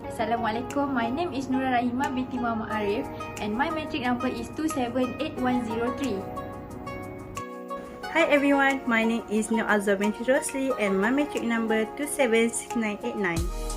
Assalamualaikum, my name is Nura Rahima binti Muhammad Arif and my metric number is 278103. Hi everyone, my name is NurAzwa Roslee and my metric number 276989.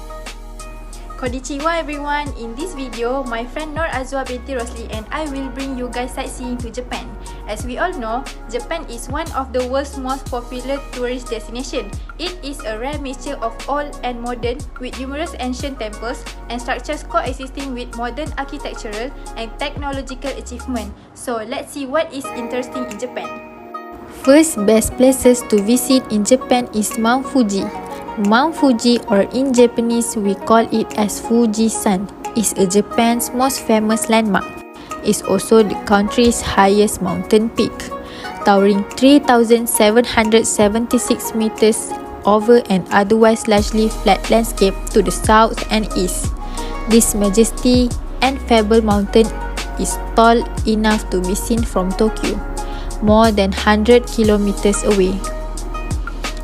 Konnichiwa everyone, in this video, my friend NurAzwa binti Roslee and I will bring you guys sightseeing to Japan. As we all know, Japan is one of the world's most popular tourist destination. It is a rare mixture of old and modern with numerous ancient temples and structures coexisting with modern architectural and technological achievement. So let's see what is interesting in Japan. First best places to visit in Japan is Mount Fuji. Mount Fuji, or in Japanese we call it as Fuji-san, is Japan's most famous landmark. It's also the country's highest mountain peak, towering 3,776 meters over an otherwise largely flat landscape to the south and east. This majesty and fabled mountain is tall enough to be seen from Tokyo, more than 100 kilometers away.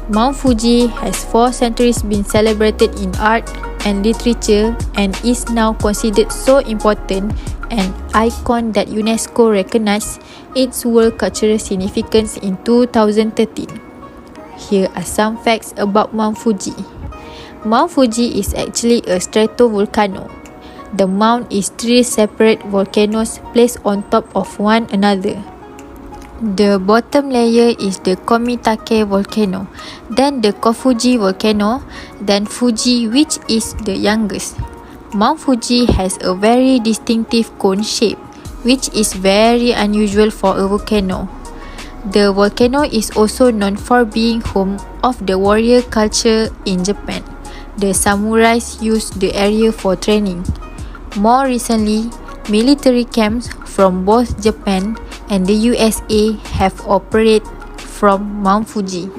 Mount Fuji has for centuries been celebrated in art and literature and is now considered so important an icon that UNESCO recognized its world cultural significance in 2013. Here are some facts about Mount Fuji. Mount Fuji is actually a stratovolcano. The mount is 3 separate volcanoes placed on top of one another. The bottom layer is the Komitake volcano, then the Kofuji volcano, then Fuji, which is the youngest. Mount Fuji has a very distinctive cone shape, which is very unusual for a volcano. The volcano is also known for being home of the warrior culture in Japan. The samurais used the area for training. More recently, military camps from both Japan and the USA have operated from Mount Fuji.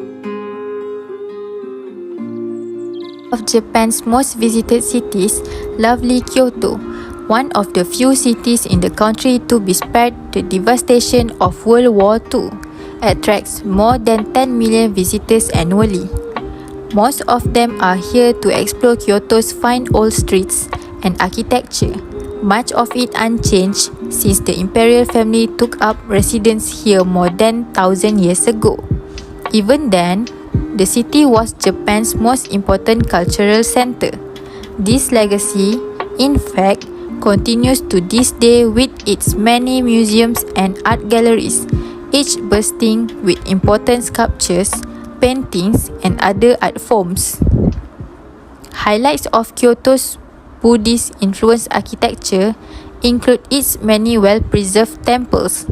Of Japan's most visited cities, lovely Kyoto, one of the few cities in the country to be spared the devastation of World War II, attracts more than 10 million visitors annually. Most of them are here to explore Kyoto's fine old streets and architecture, much of it unchanged since the imperial family took up residence here more than 1,000 years ago. Even then, the city was Japan's most important cultural center. This legacy, in fact, continues to this day with its many museums and art galleries, each bursting with important sculptures, paintings, and other art forms. Highlights of Kyoto's Buddhist-influenced architecture include its many well-preserved temples,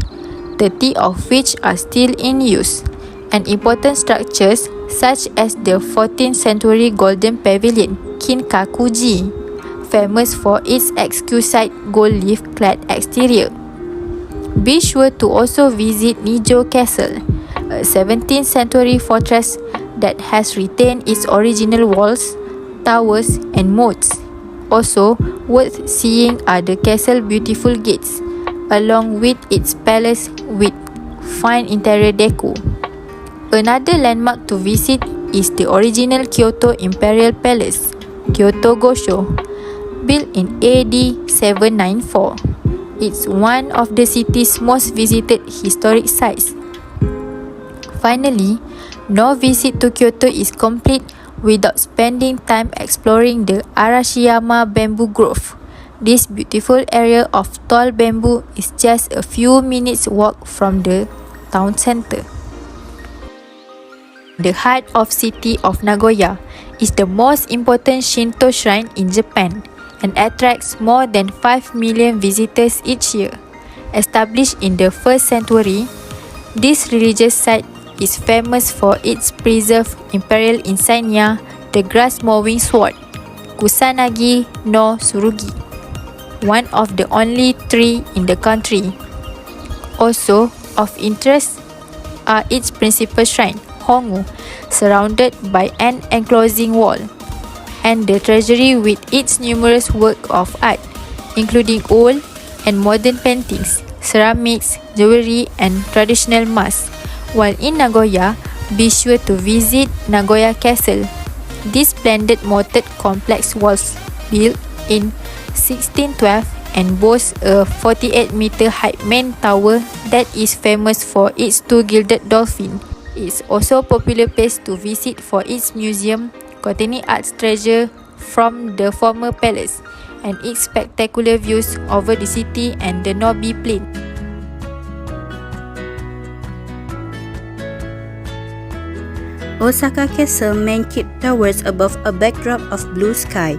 30 of which are still in use, and important structures such as the 14th century Golden Pavilion, Kinkakuji, famous for its exquisite gold leaf-clad exterior. Be sure to also visit Nijo Castle, a 17th century fortress that has retained its original walls, towers, and moats. Also, worth seeing are the castle beautiful gates, along with its palace with fine interior decor. Another landmark to visit is the original Kyoto Imperial Palace, Kyoto Gosho, built in AD 794. It's one of the city's most visited historic sites. Finally, no visit to Kyoto is complete without spending time exploring the Arashiyama Bamboo Grove. This beautiful area of tall bamboo is just a few minutes walk from the town center. The heart of city of Nagoya is the most important Shinto shrine in Japan and attracts more than 5 million visitors each year. Established in the 1st century, this religious site is famous for its preserved imperial insignia, the grass-mowing sword, Kusanagi no Tsurugi, one of the only 3 in the country. Also of interest are its principal shrine, Hongu, surrounded by an enclosing wall, and the treasury with its numerous works of art, including old and modern paintings, ceramics, jewelry, and traditional masks. While in Nagoya, be sure to visit Nagoya Castle. This splendid moated complex was built in 1612 and boasts a 48-meter high main tower that is famous for its two gilded dolphins. It's also a popular place to visit for its museum containing art treasure from the former palace and its spectacular views over the city and the Nobi Plain. Osaka Castle main keep towers above a backdrop of blue sky.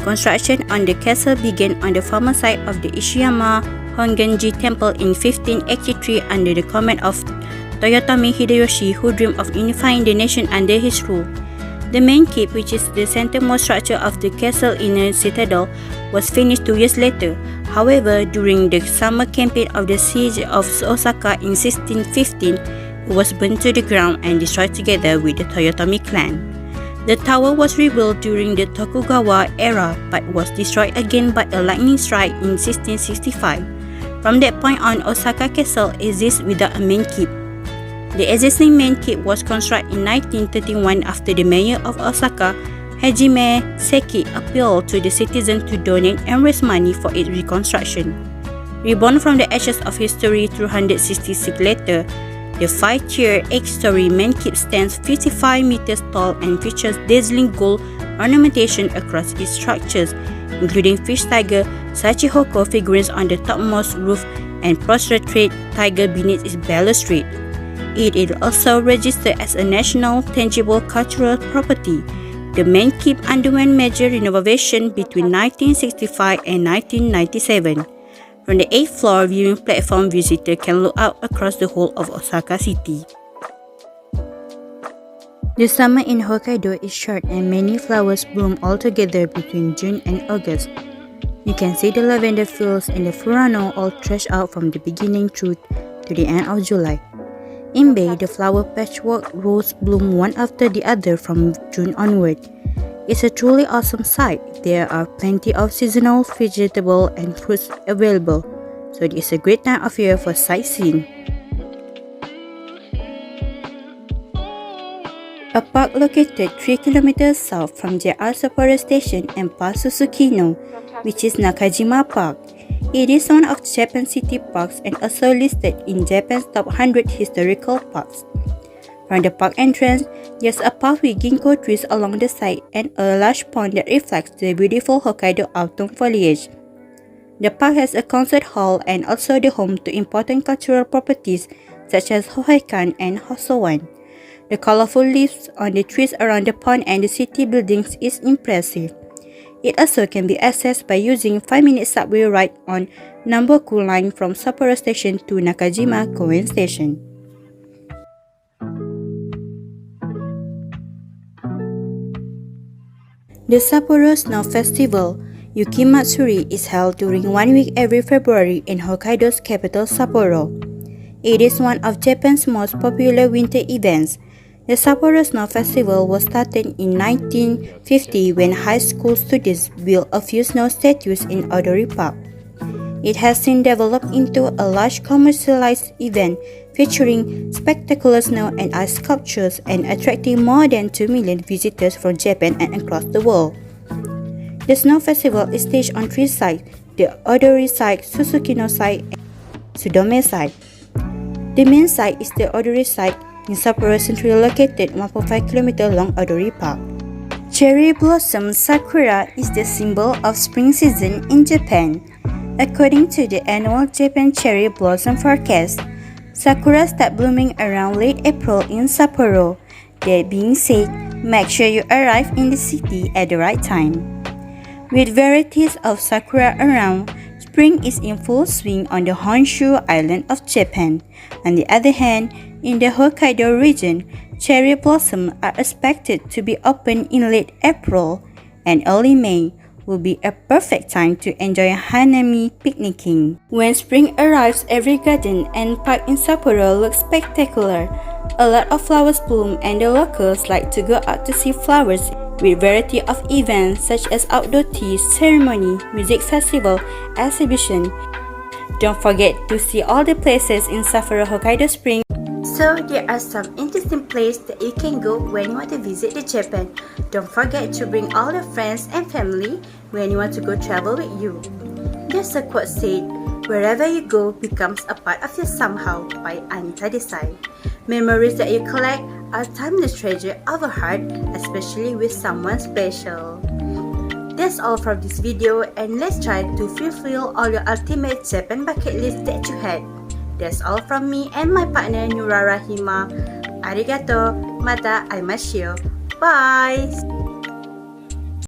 Construction on the castle began on the former site of the Ishiyama Hongenji Temple in 1583 under the command of Toyotomi Hideyoshi, who dreamed of unifying the nation under his rule. The main keep, which is the centermost structure of the castle inner citadel, was finished 2 years later. However, during the summer campaign of the siege of Osaka in 1615, it was burnt to the ground and destroyed together with the Toyotomi clan. The tower was rebuilt during the Tokugawa era but was destroyed again by a lightning strike in 1665. From that point on, Osaka Castle exists without a main keep. The existing main keep was constructed in 1931 after the mayor of Osaka, Hajime Seki, appealed to the citizens to donate and raise money for its reconstruction. Reborn from the ashes of history 266 later, the 5-tier, 8-story main keep stands 55 meters tall and features dazzling gold ornamentation across its structures, including fish tiger, Sachihoko figurines on the topmost roof, and prostrate tiger beneath its balustrade. It is also registered as a national tangible cultural property. The main keep underwent major renovation between 1965 and 1997. From the 8th floor viewing platform, visitors can look out across the whole of Osaka City. The summer in Hokkaido is short and many flowers bloom all together between June and August. You can see the lavender fields and the furano all stretched out from the beginning through to the end of July. In May, the flower patchwork rows bloom one after the other from June onward. It's a truly awesome sight. There are plenty of seasonal vegetables and fruits available, so it is a great time of year for sightseeing. A park located 3 kilometers south from JR Sapporo Station and past Susukino, which is Nakajima Park. It is one of Japan's city parks and also listed in Japan's top 100 historical parks. From the park entrance, there's a path with ginkgo trees along the side and a large pond that reflects the beautiful Hokkaido autumn foliage. The park has a concert hall and also the home to important cultural properties such as Hoheikan and Hosowan. The colorful leaves on the trees around the pond and the city buildings is impressive. It also can be accessed by using 5-minute subway ride on Namboku line from Sapporo Station to Nakajima Koen Station. The Sapporo Snow Festival, Yukimatsuri, is held during 1 week every February in Hokkaido's capital Sapporo. It is one of Japan's most popular winter events. The Sapporo Snow Festival was started in 1950 when high school students built a few snow statues in Odori Park. It has since developed into a large commercialized event featuring spectacular snow and ice sculptures and attracting more than 2 million visitors from Japan and across the world. The snow festival is staged on 3 sites: the Odori site, Susukino site, and Sudome site. The main site is the Odori site in Sapporo, centrally located 1.5 km long Odori Park. Cherry blossom Sakura is the symbol of spring season in Japan. According to the annual Japan cherry blossom forecast, sakura start blooming around late April in Sapporo. That being said, make sure you arrive in the city at the right time. With varieties of sakura around, spring is in full swing on the Honshu island of Japan. On the other hand, in the Hokkaido region, cherry blossoms are expected to be open in late April, and early May will be a perfect time to enjoy hanami picnicking. When spring arrives, every garden and park in Sapporo looks spectacular. A lot of flowers bloom and the locals like to go out to see flowers with variety of events such as outdoor tea ceremony, music festival, exhibition. Don't forget to see all the places in Sapporo Hokkaido Spring. So there are some interesting places that you can go when you want to visit the Japan. Don't forget to bring all your friends and family when you want to go travel with you. There's a quote said, "Wherever you go becomes a part of you somehow" by Anita Desai. Memories that you collect are timeless treasure of a heart, especially with someone special. That's all from this video, and let's try to fulfill all your ultimate Japan bucket list that you had. That's all from me and my partner Nura Rahima. Arigato, mata aimashio. Bye!